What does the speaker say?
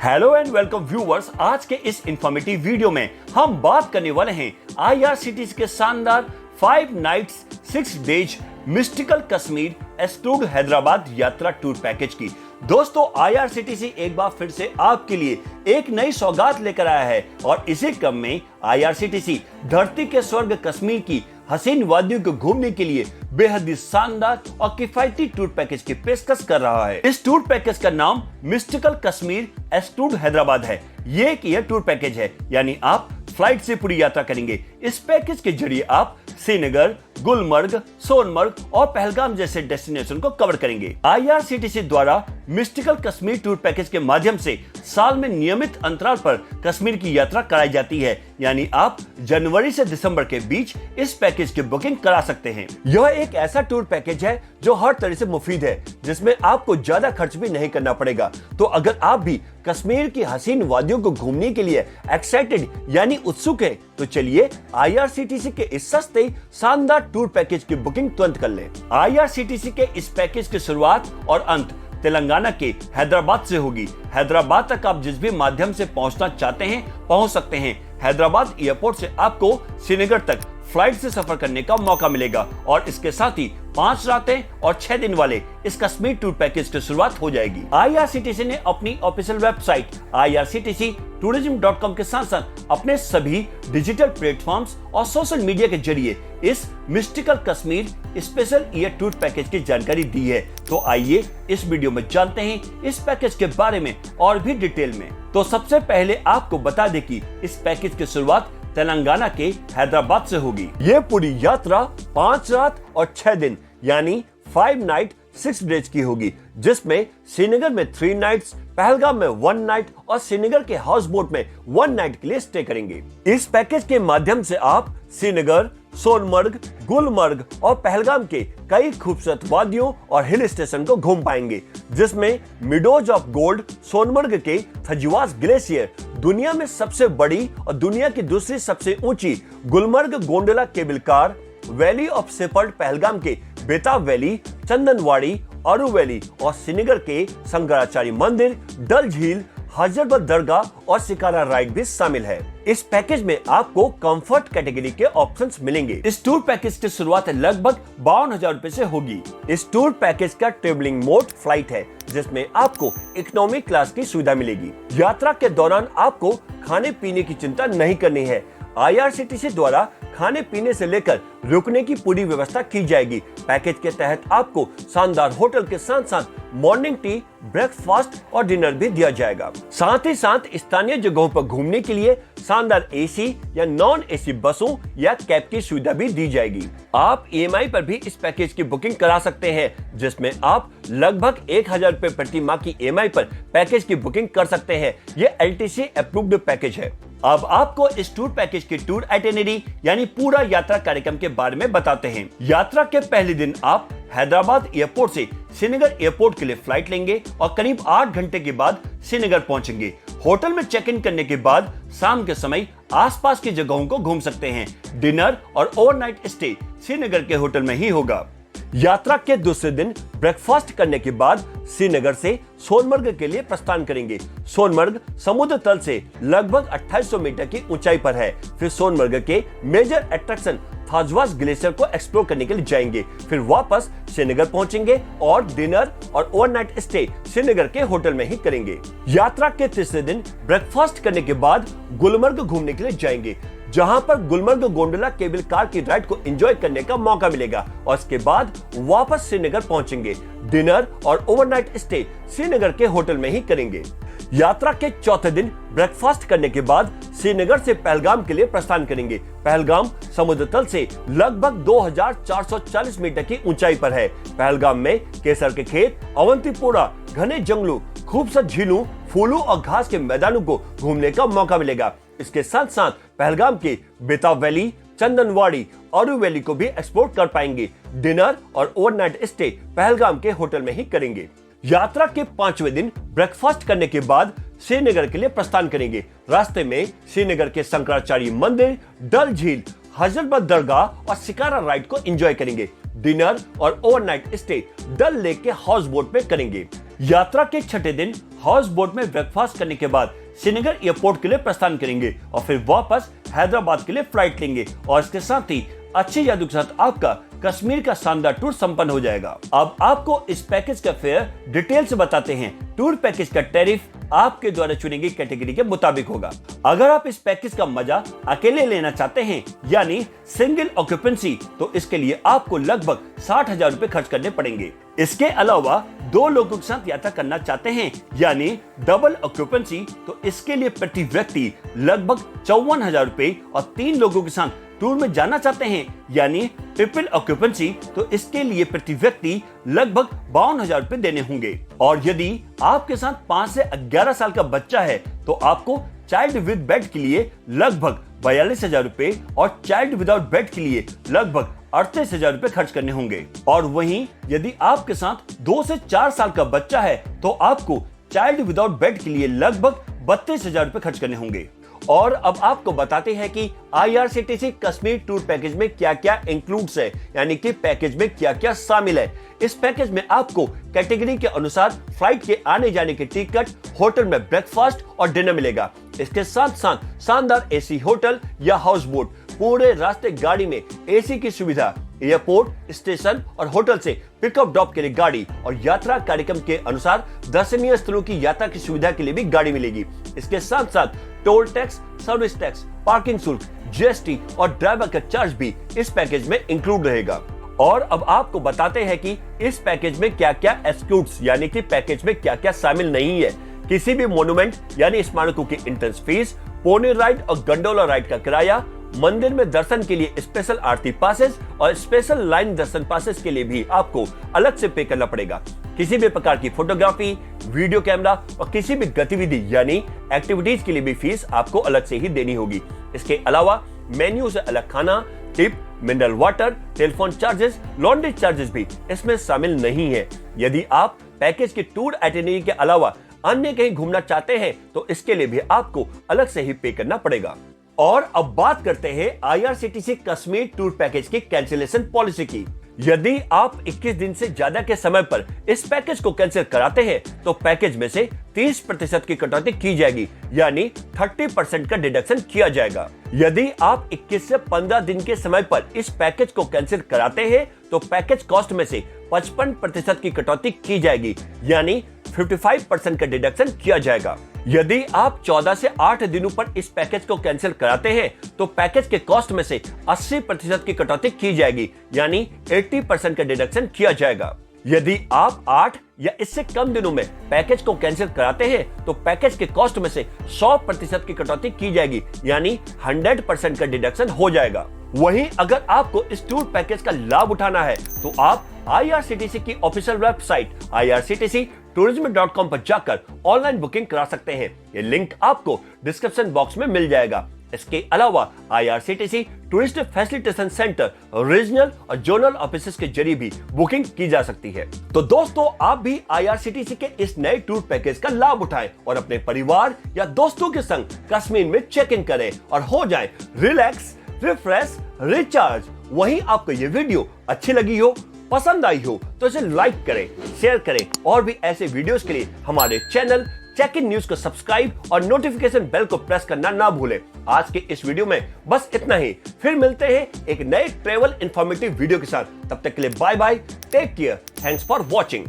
Hello and welcome viewers. आज के इस इंफॉर्मेटिव वीडियो में हम बात करने वाले हैं आईआरसीटीसी के शानदार 5 nights 6 days mystical Kashmir exclude Hyderabad यात्रा टूर पैकेज की। दोस्तों, आईआरसीटीसी एक बार फिर से आपके लिए एक नई सौगात लेकर आया है और इसी क्रम में आईआरसीटीसी धरती के स्वर्ग कश्मीर की हसीन वादियों को घूमने के लिए बेहद ही शानदार और किफायती टूर पैकेज की पेशकश कर रहा है। इस टूर पैकेज का नाम मिस्टिकल कश्मीर एक्सक्लूड हैदराबाद है। ये एक ईयर टूर पैकेज है, यानी आप फ्लाइट से पूरी यात्रा करेंगे। इस पैकेज के जरिए आप श्रीनगर, गुलमर्ग, सोनमर्ग और पहलगाम जैसे डेस्टिनेशन को कवर करेंगे। आईआरसीटीसी द्वारा मिस्टिकल कश्मीर टूर पैकेज के माध्यम से साल में नियमित अंतराल पर कश्मीर की यात्रा कराई जाती है, यानी आप जनवरी से दिसंबर के बीच इस पैकेज की बुकिंग करा सकते हैं। यह एक ऐसा टूर पैकेज है जो हर तरह से मुफीद है, जिसमें आपको ज्यादा खर्च भी नहीं करना पड़ेगा। तो अगर आप भी कश्मीर की हसीन वादियों को घूमने के लिए एक्साइटेड यानी उत्सुक है, तो चलिए आईआरसीटीसी के इस सस्ते शानदार टूर पैकेज की बुकिंग तुरंत कर लें। आईआरसीटीसी के इस पैकेज की शुरुआत और अंत तेलंगाना के हैदराबाद से होगी। हैदराबाद तक आप जिस भी माध्यम से पहुंचना चाहते हैं पहुंच सकते हैं। हैदराबाद एयरपोर्ट से आपको श्रीनगर तक फ्लाइट से सफर करने का मौका मिलेगा और इसके साथ ही 5 रातें और 6 दिन वाले इस कश्मीर टूर पैकेज की शुरुआत हो जाएगी। आईआरसीटीसी ने अपनी ऑफिशियल वेबसाइट irctctourism.com के साथ साथ अपने सभी डिजिटल प्लेटफॉर्म्स और सोशल मीडिया के जरिए इस mystical Kashmir special year tour package की जानकारी दी है। तो आइए इस वीडियो में जानते हैं इस पैकेज के बारे में और भी डिटेल में। तो सबसे पहले आपको बता दें कि इस पैकेज की शुरुआत तेलंगाना के हैदराबाद से होगी। ये पूरी यात्रा 5 रात और 6 दिन यानी 5 नाइट 6 डेज की होगी, जिसमें श्रीनगर में 3 नाइट्स, पहलगाम में 1 नाइट और श्रीनगर के हाउस बोट में 1 नाइट के लिए स्टे करेंगे। इस पैकेज के माध्यम से आप श्रीनगर, सोनमर्ग, गुलमर्ग और पहलगाम के कई खूबसूरत वादियों और हिल स्टेशन को घूम पाएंगे, जिसमें मिडोज ऑफ गोल्ड, सोनमर्ग के थजवास ग्लेशियर, दुनिया में सबसे बड़ी और दुनिया की दूसरी सबसे ऊंची Gulmarg gondola cable car, valley of shepherd Pahalgam के बेताब वैली, चंदनवाड़ी, अरू वैली और श्रीनगर के शंकराचार्य मंदिर, डल झील, हजरत दरगाह और शिकारा राइड भी शामिल है। इस पैकेज में आपको कंफर्ट कैटेगरी के ऑप्शंस मिलेंगे। इस टूर पैकेज की शुरुआत लगभग 52,000 रुपए से होगी। इस टूर पैकेज का ट्रेवलिंग मोड फ्लाइट है, जिसमें आपको इकोनॉमी क्लास की सुविधा मिलेगी। यात्रा के दौरान आपको खाने पीने की चिंता नहीं करनी है। आईआरसीटीसी द्वारा खाने पीने से लेकर रुकने की पूरी व्यवस्था की जाएगी। पैकेज के तहत आपको शानदार होटल के साथ साथ मॉर्निंग टी, ब्रेकफास्ट और डिनर भी दिया जाएगा। साथ ही साथ स्थानीय जगहों पर घूमने के लिए शानदार एसी या नॉन एसी बसों या कैब की सुविधा भी दी जाएगी। आप ईएमआई पर भी इस पैकेज की बुकिंग करा सकते हैं, जिसमें आप लगभग 1,000 रुपए प्रति माह की ईएमआई पर पैकेज की बुकिंग कर सकते हैं। ये एलटीसी अप्रूव्ड पैकेज है। अब आपको इस टूर पैकेज की टूर आइटिनरी यानी पूरा यात्रा कार्यक्रम के बारे में बताते हैं। यात्रा के पहले दिन आप हैदराबाद एयरपोर्ट से श्रीनगर एयरपोर्ट के लिए फ्लाइट लेंगे और करीब 8 घंटे के बाद श्रीनगर पहुंचेंगे। होटल में चेक इन करने के बाद शाम के समय आसपास की जगहों को घूम सकते हैं। डिनर और ओवरनाइट स्टे श्रीनगर के होटल में ही होगा। यात्रा के दूसरे दिन ब्रेकफास्ट करने के बाद श्रीनगर से सोनमर्ग के लिए प्रस्थान करेंगे। सोनमर्ग समुद्र तल से लगभग 2800 मीटर की ऊंचाई पर है। फिर सोनमर्ग के मेजर अट्रैक्शन थजवास ग्लेशियर को एक्सप्लोर करने के लिए जाएंगे। फिर वापस श्रीनगर पहुंचेंगे और डिनर और ओवरनाइट स्टे श्रीनगर के होटल में ही करेंगे। यात्रा के तीसरे दिन ब्रेकफास्ट करने के बाद गुलमर्ग घूमने के लिए जाएंगे, जहां पर गुलमर्ग गोंडोला केबल कार की राइड को एंजॉय करने का मौका मिलेगा और इसके बाद वापस श्रीनगर पहुंचेंगे। डिनर और ओवरनाइट स्टे श्रीनगर के होटल में ही करेंगे। यात्रा के चौथे दिन ब्रेकफास्ट करने के बाद श्रीनगर से पहलगाम के लिए प्रस्थान करेंगे। पहलगाम समुद्र तल से लगभग 2,440 मीटर की ऊंचाई पर है। पहलगाम में केसर के खेत, अवंतीपोरा, घने जंगलों, खूबसूरत झीलों, फूलों और घास के मैदानों को घूमने का मौका मिलेगा। इसके साथ साथ पहलगाम के बेताब वैली, चंदनवाड़ी, अरू वैली को भी एक्सप्लोर कर पाएंगे। डिनर और ओवरनाइट स्टे पहलगाम के होटल में ही करेंगे। यात्रा के 5वें दिन ब्रेकफास्ट करने के बाद श्रीनगर के लिए प्रस्थान करेंगे। रास्ते में श्रीनगर के शंकराचार्य मंदिर, डल झील, हजरत दरगाह और शिकारा राइड को एंजॉय करेंगे। डिनर और ओवरनाइट स्टे डल लेक के हाउस बोट में करेंगे। यात्रा के छठे दिन हाउस बोट में ब्रेकफास्ट करने के बाद श्रीनगर एयरपोर्ट के लिए प्रस्थान करेंगे और फिर वापस हैदराबाद के लिए फ्लाइट लेंगे और इसके साथ ही अच्छी यादों के साथ आपका कश्मीर का शानदार टूर संपन्न हो जाएगा। अब आपको इस पैकेज का फेयर डिटेल से बताते हैं। टूर पैकेज का टैरिफ आपके द्वारा चुनी गई कैटेगरी के मुताबिक होगा। अगर आप इस पैकेज का मजा अकेले लेना चाहते हैं यानी सिंगल ऑक्यूपेंसी, तो इसके लिए आपको लगभग 60,000 रुपए खर्च करने पड़ेंगे। इसके अलावा 2 लोगों के साथ यात्रा करना चाहते हैं यानी डबल ऑक्यूपेंसी, तो इसके लिए प्रति व्यक्ति लगभग 54,000 रुपए और 3 लोगों के साथ टूर में जाना चाहते हैं यानी ट्रिपल ऑक्यूपेंसी, तो इसके लिए प्रति व्यक्ति लगभग 52,000 रुपए देने होंगे। और यदि आपके साथ 5 से 11 साल का बच्चा है तो आपको चाइल्ड विद बेड के लिए लगभग 42,000 रुपए और चाइल्ड विदाउट बेड के लिए लगभग 38,000 रुपए खर्च करने होंगे। और वहीं यदि आपके साथ 2 से 4 साल का बच्चा है तो आपको चाइल्ड विदाउट बेड के लिए लगभग 32,000 रुपए खर्च करने होंगे। और अब आपको बताते हैं कि IRCTC कश्मीर टूर पैकेज में क्या क्या इंक्लूड्स है, यानी कि पैकेज में क्या क्या शामिल है। इस पैकेज में आपको कैटेगरी के अनुसार फ्लाइट के आने जाने की टिकट, होटल में ब्रेकफास्ट और डिनर मिलेगा। इसके साथ साथ शानदार एसी होटल या हाउस बोट, पूरे रास्ते गाड़ी में एसी की सुविधा, एयरपोर्ट, स्टेशन और होटल से पिकअप ड्रॉप के लिए गाड़ी और यात्रा कार्यक्रम के अनुसार दर्शनीय स्थलों की यात्रा की सुविधा के लिए भी गाड़ी मिलेगी। इसके साथ साथ toll tax, service tax, parking शुल्क, GST और ड्राइवर का चार्ज भी इस पैकेज में इंक्लूड रहेगा। और अब आपको बताते हैं कि इस पैकेज में क्या क्या एक्सक्लूड्स यानी कि पैकेज में क्या क्या शामिल नहीं है। किसी भी मोन्यूमेंट यानी स्मारकों की एंट्रेंस फीस, पोनी राइड और गंडोला राइड का किराया, मंदिर में दर्शन के लिए स्पेशल आरती पासेस और स्पेशल लाइन दर्शन पासेस के लिए भी आपको अलग से पे करना पड़ेगा। किसी भी प्रकार की फोटोग्राफी, वीडियो कैमरा और किसी भी गतिविधि यानी एक्टिविटीज के लिए भी फीस आपको अलग से ही देनी होगी। इसके अलावा मेन्यू से अलग खाना, tip, mineral water, telephone charges, laundry charges भी इसमें शामिल नहीं है। यदि आप पैकेज के टूर आइटिनरी के अलावा अन्य कहीं घूमना चाहते हैं तो इसके लिए भी आपको अलग से ही पे करना पड़ेगा। और अब बात करते हैं IRCTC कश्मीर टूर पैकेज की कैंसिलेशन पॉलिसी की। यदि आप 21 दिन से ज्यादा के समय पर इस पैकेज को कैंसिल कराते हैं तो पैकेज में से 30% की कटौती की जाएगी यानी 30% का डिडक्शन किया जाएगा। यदि आप 21 से 15 दिन के समय पर इस पैकेज को कैंसिल कराते हैं तो पैकेज कॉस्ट में से 55% की कटौती की जाएगी यानी 55% का डिडक्शन किया जाएगा। यदि आप 14 से 8 दिनों पर इस पैकेज को कैंसिल कराते हैं तो पैकेज के कॉस्ट में से 80% की कटौती की जाएगी यानी 80% का डिडक्शन किया जाएगा। यदि आप 8 या इससे कम दिनों में पैकेज को कैंसिल कराते हैं तो पैकेज के कॉस्ट में से 100% की कटौती की जाएगी यानी 100% का डिडक्शन हो जाएगा। वहीं अगर आपको इस टूर पैकेज का लाभ उठाना है तो आप IRCTC की ऑफिशियल वेबसाइट irctctourism.com पर जाकर ऑनलाइन बुकिंग करा सकते हैं। ये लिंक आपको डिस्क्रिप्शन बॉक्स में मिल जाएगा। इसके अलावा IRCTC tourist facilitation centre, regional और जोनल ऑफिसेस के जरिए भी बुकिंग की जा सकती है। तो दोस्तों, आप भी IRCTC के इस नए टूर पैकेज का लाभ उठाएं और अपने परिवार या दोस्तों के संग कश्मीर में चेक इन करें और हो जाएं रिलैक्स, रिफ्रेश, रिचार्ज। वहीं आपको ये वीडियो अच्छी लगी हो, पसंद आई हो तो इसे लाइक करें, शेयर करें और भी ऐसे वीडियोस के लिए हमारे चैनल चेक इन न्यूज को सब्सक्राइब और नोटिफिकेशन बेल को प्रेस करना ना भूलें। आज के इस वीडियो में बस इतना ही। फिर मिलते हैं एक नए ट्रेवल इंफॉर्मेटिव वीडियो के साथ। तब तक के लिए bye bye, take care, thanks for watching.